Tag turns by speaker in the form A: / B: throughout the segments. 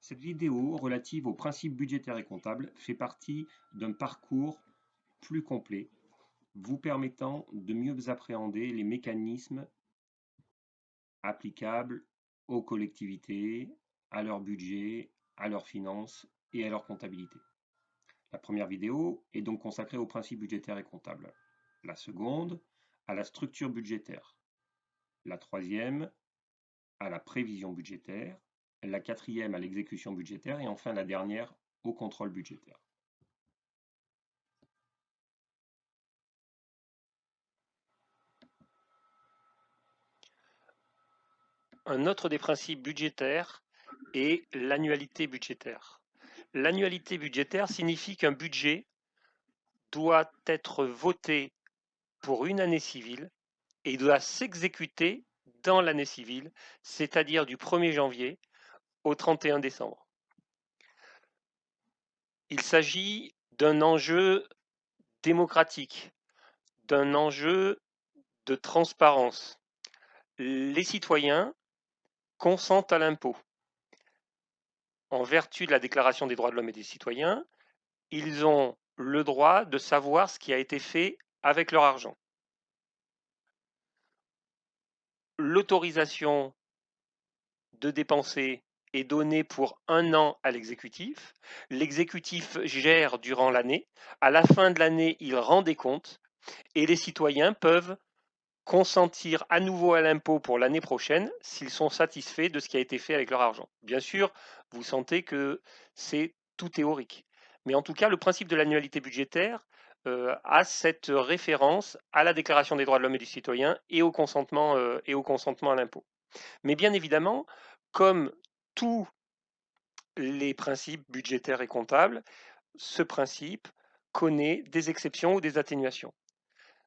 A: Cette vidéo relative aux principes budgétaires et comptables fait partie d'un parcours plus complet, vous permettant de mieux appréhender les mécanismes applicables aux collectivités, à leur budget, à leurs finances et à leur comptabilité. La première vidéo est donc consacrée aux principes budgétaires et comptables. La seconde, à la structure budgétaire. La troisième, à la prévision budgétaire. La quatrième, à l'exécution budgétaire. Et enfin, la dernière, au contrôle budgétaire.
B: Un autre des principes budgétaires est l'annualité budgétaire. L'annualité budgétaire signifie qu'un budget doit être voté pour une année civile et doit s'exécuter dans l'année civile, c'est-à-dire du 1er janvier au 31 décembre. Il s'agit d'un enjeu démocratique, d'un enjeu de transparence. Les citoyens consentent à l'impôt. En vertu de la Déclaration des droits de l'homme et des citoyens, ils ont le droit de savoir ce qui a été fait avec leur argent. L'autorisation de dépenser est donnée pour 1 an à l'exécutif. L'exécutif gère durant l'année. À la fin de l'année, il rend des comptes et les citoyens peuvent consentir à nouveau à l'impôt pour l'année prochaine s'ils sont satisfaits de ce qui a été fait avec leur argent. Bien sûr, vous sentez que c'est tout théorique. Mais en tout cas, le principe de l'annualité budgétaire a cette référence à la Déclaration des droits de l'homme et du citoyen et au consentement à l'impôt. Mais bien évidemment, comme tous les principes budgétaires et comptables, ce principe connaît des exceptions ou des atténuations.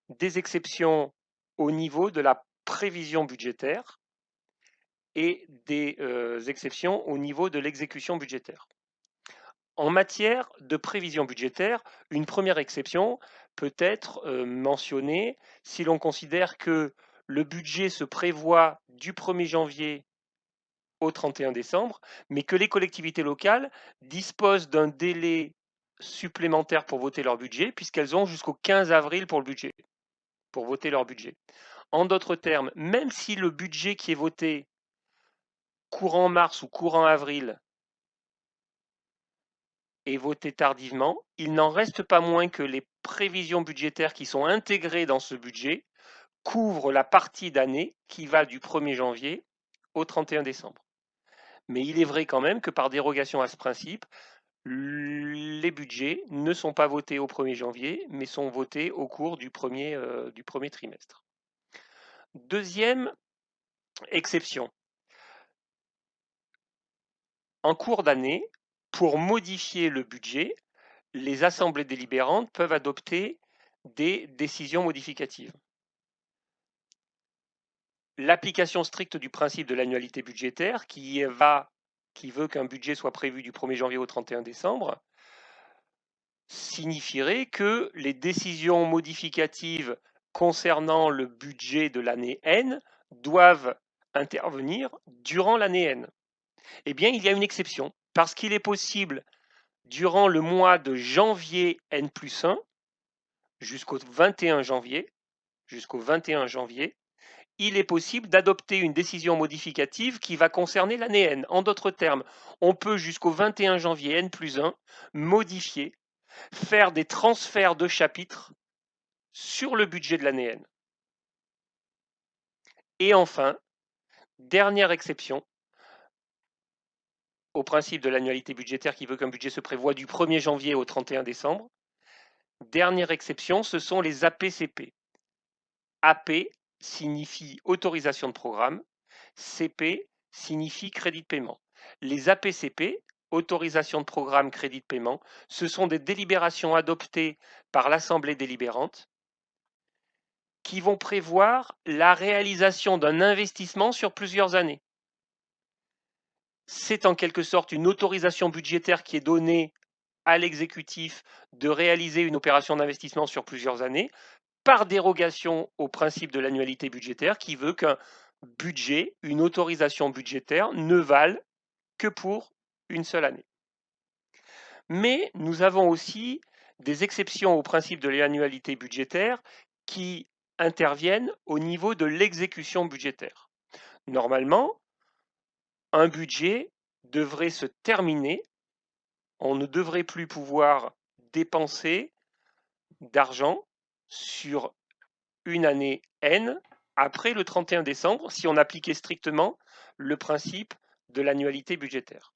B: Des exceptions au niveau de la prévision budgétaire et des exceptions au niveau de l'exécution budgétaire. En matière de prévision budgétaire, une première exception peut être mentionnée si l'on considère que le budget se prévoit du 1er janvier au 31 décembre, mais que les collectivités locales disposent d'un délai supplémentaire pour voter leur budget, puisqu'elles ont jusqu'au 15 avril pour voter leur budget. En d'autres termes, même si le budget qui est voté courant mars ou courant avril est voté tardivement, il n'en reste pas moins que les prévisions budgétaires qui sont intégrées dans ce budget couvrent la partie d'année qui va du 1er janvier au 31 décembre. Mais il est vrai quand même que par dérogation à ce principe, les budgets ne sont pas votés au 1er janvier, mais sont votés au cours du premier trimestre. Deuxième exception. En cours d'année, pour modifier le budget, les assemblées délibérantes peuvent adopter des décisions modificatives. L'application stricte du principe de l'annualité budgétaire, qui veut qu'un budget soit prévu du 1er janvier au 31 décembre, signifierait que les décisions modificatives concernant le budget de l'année N doivent intervenir durant l'année N. Eh bien, il y a une exception, parce qu'il est possible, durant le mois de janvier N+1, jusqu'au 21 janvier, il est possible d'adopter une décision modificative qui va concerner l'année N. En d'autres termes, on peut jusqu'au 21 janvier N+1 modifier, faire des transferts de chapitres sur le budget de l'année N. Et enfin, dernière exception au principe de l'annualité budgétaire qui veut qu'un budget se prévoit du 1er janvier au 31 décembre, dernière exception, ce sont les APCP. AP signifie autorisation de programme, CP signifie crédit de paiement. Les APCP, autorisation de programme, crédit de paiement, ce sont des délibérations adoptées par l'Assemblée délibérante qui vont prévoir la réalisation d'un investissement sur plusieurs années. C'est en quelque sorte une autorisation budgétaire qui est donnée à l'exécutif de réaliser une opération d'investissement sur plusieurs années, par dérogation au principe de l'annualité budgétaire qui veut qu'un budget, une autorisation budgétaire, ne vale que pour une seule année. Mais nous avons aussi des exceptions au principe de l'annualité budgétaire qui interviennent au niveau de l'exécution budgétaire. Normalement, un budget devrait se terminer, on ne devrait plus pouvoir dépenser d'argent sur une année N après le 31 décembre si on appliquait strictement le principe de l'annualité budgétaire.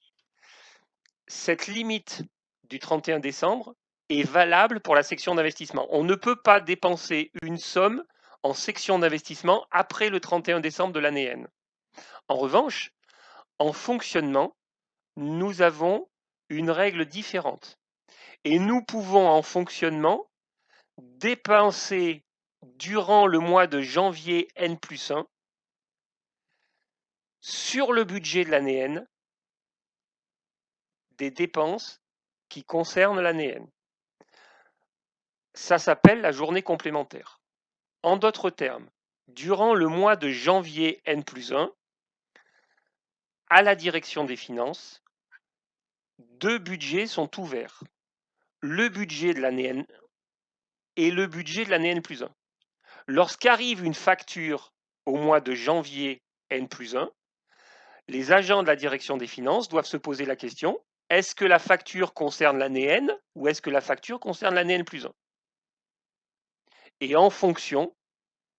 B: Cette limite du 31 décembre est valable pour la section d'investissement. On ne peut pas dépenser une somme en section d'investissement après le 31 décembre de l'année N. En revanche, en fonctionnement, nous avons une règle différente. Et nous pouvons en fonctionnement dépenser durant le mois de janvier N+1 sur le budget de l'année N des dépenses qui concernent l'année N. Ça s'appelle la journée complémentaire. En d'autres termes, durant le mois de janvier N+1, à la direction des finances, deux budgets sont ouverts. Le budget de l'année N et le budget de l'année N+1. Lorsqu'arrive une facture au mois de janvier N+1, les agents de la direction des finances doivent se poser la question, est-ce que la facture concerne l'année N ou est-ce que la facture concerne l'année N+1? Et en fonction,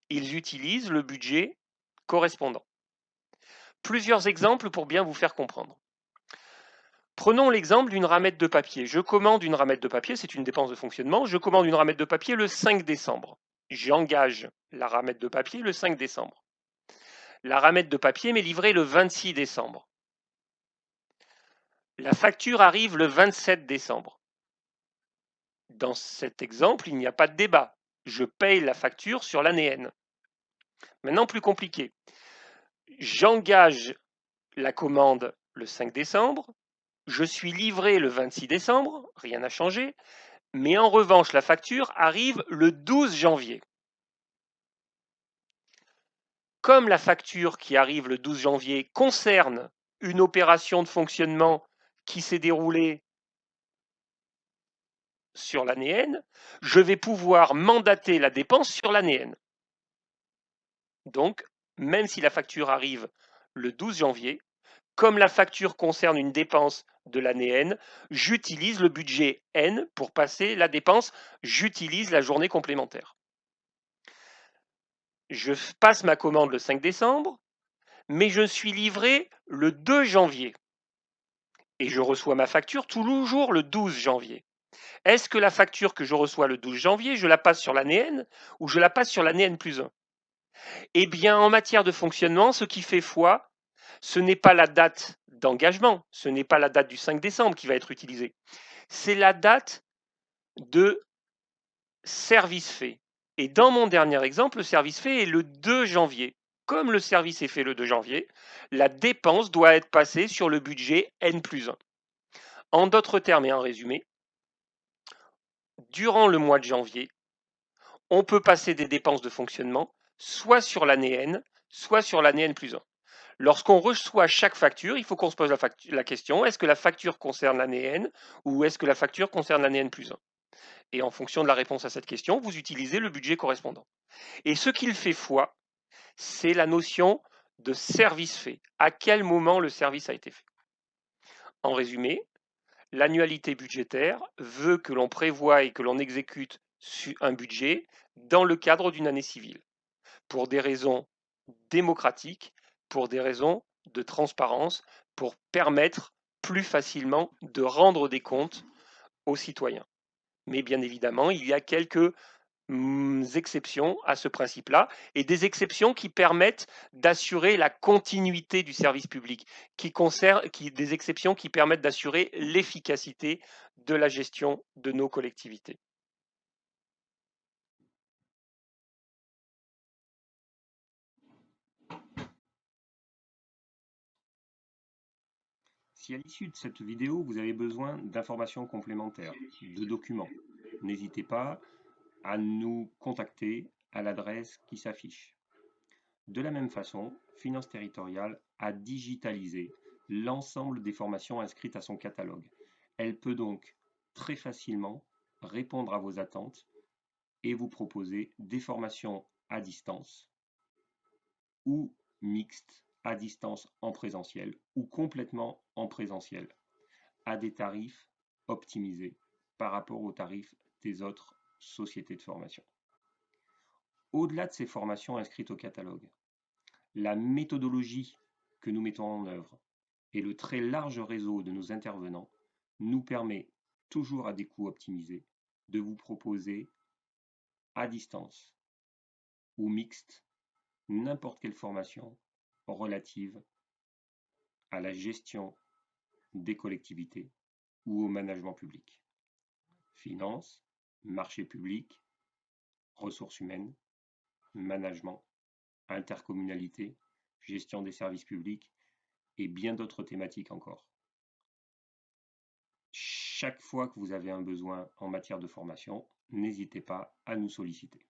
B: ils utilisent le budget correspondant. Plusieurs exemples pour bien vous faire comprendre. Prenons l'exemple d'une ramette de papier. Je commande une ramette de papier, c'est une dépense de fonctionnement. Je commande une ramette de papier le 5 décembre. J'engage la ramette de papier le 5 décembre. La ramette de papier m'est livrée le 26 décembre. La facture arrive le 27 décembre. Dans cet exemple, il n'y a pas de débat. Je paye la facture sur l'année N. Maintenant, plus compliqué. J'engage la commande le 5 décembre. Je suis livré le 26 décembre, rien n'a changé. Mais en revanche, la facture arrive le 12 janvier. Comme la facture qui arrive le 12 janvier concerne une opération de fonctionnement qui s'est déroulée sur l'année N, je vais pouvoir mandater la dépense sur l'année N. Donc, même si la facture arrive le 12 janvier, comme la facture concerne une dépense de l'année N, j'utilise le budget N pour passer la dépense, j'utilise la journée complémentaire. Je passe ma commande le 5 décembre, mais je suis livré le 2 janvier. Et je reçois ma facture toujours le 12 janvier. Est-ce que la facture que je reçois le 12 janvier, je la passe sur l'année N ou je la passe sur l'année N+1? Eh bien, en matière de fonctionnement, ce qui fait foi, ce n'est pas la date d'engagement, ce n'est pas la date du 5 décembre qui va être utilisée, c'est la date de service fait. Et dans mon dernier exemple, le service fait est le 2 janvier. Comme le service est fait le 2 janvier, la dépense doit être passée sur le budget N+1. En d'autres termes et en résumé, durant le mois de janvier, on peut passer des dépenses de fonctionnement soit sur l'année N, soit sur l'année N+1. Lorsqu'on reçoit chaque facture, il faut qu'on se pose la question, est-ce que la facture concerne l'année N ou est-ce que la facture concerne l'année N+1? Et en fonction de la réponse à cette question, vous utilisez le budget correspondant. Et ce qu'il fait foi, c'est la notion de service fait. À quel moment le service a été fait? En résumé, l'annualité budgétaire veut que l'on prévoie et que l'on exécute un budget dans le cadre d'une année civile, pour des raisons démocratiques, pour des raisons de transparence, pour permettre plus facilement de rendre des comptes aux citoyens. Mais bien évidemment, il y a quelques exceptions à ce principe-là, et des exceptions qui permettent d'assurer la continuité du service public, des exceptions qui permettent d'assurer l'efficacité de la gestion de nos collectivités.
A: Si à l'issue de cette vidéo, vous avez besoin d'informations complémentaires, de documents, n'hésitez pas à nous contacter à l'adresse qui s'affiche. De la même façon, Finance Territoriale a digitalisé l'ensemble des formations inscrites à son catalogue. Elle peut donc très facilement répondre à vos attentes et vous proposer des formations à distance ou mixtes, à distance en présentiel ou complètement en présentiel, à des tarifs optimisés par rapport aux tarifs des autres sociétés de formation. Au-delà de ces formations inscrites au catalogue, la méthodologie que nous mettons en œuvre et le très large réseau de nos intervenants nous permet, toujours à des coûts optimisés, de vous proposer à distance ou mixte n'importe quelle formation relative à la gestion des collectivités ou au management public. Finances, marché public, ressources humaines, management, intercommunalité, gestion des services publics et bien d'autres thématiques encore. Chaque fois que vous avez un besoin en matière de formation, n'hésitez pas à nous solliciter.